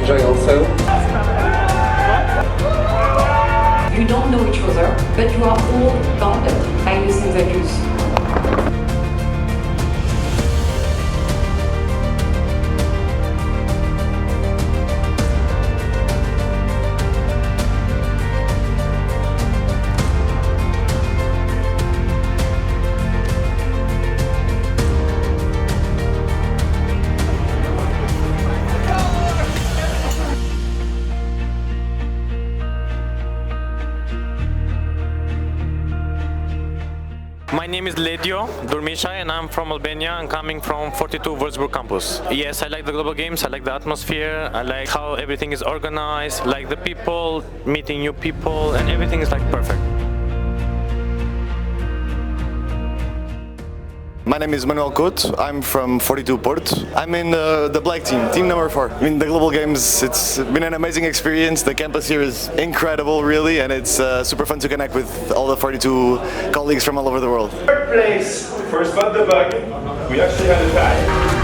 enjoy also. You don't know each other, but you are all bonded by using the juice. My name is Ledio Durmishai and I'm from Albania and coming from 42 Würzburg campus. Yes, I like the global games, I like the atmosphere, I like how everything is organized, like the people, meeting new people, and everything is like perfect. My name is Manuel Couto. I'm from 42 Porto. I'm in the black team number 4. I mean, the global games, it's been an amazing experience. The campus here is incredible, really, and it's super fun to connect with all the 42 colleagues from all over the world. Third place for Spot the Bug. We actually had a tie.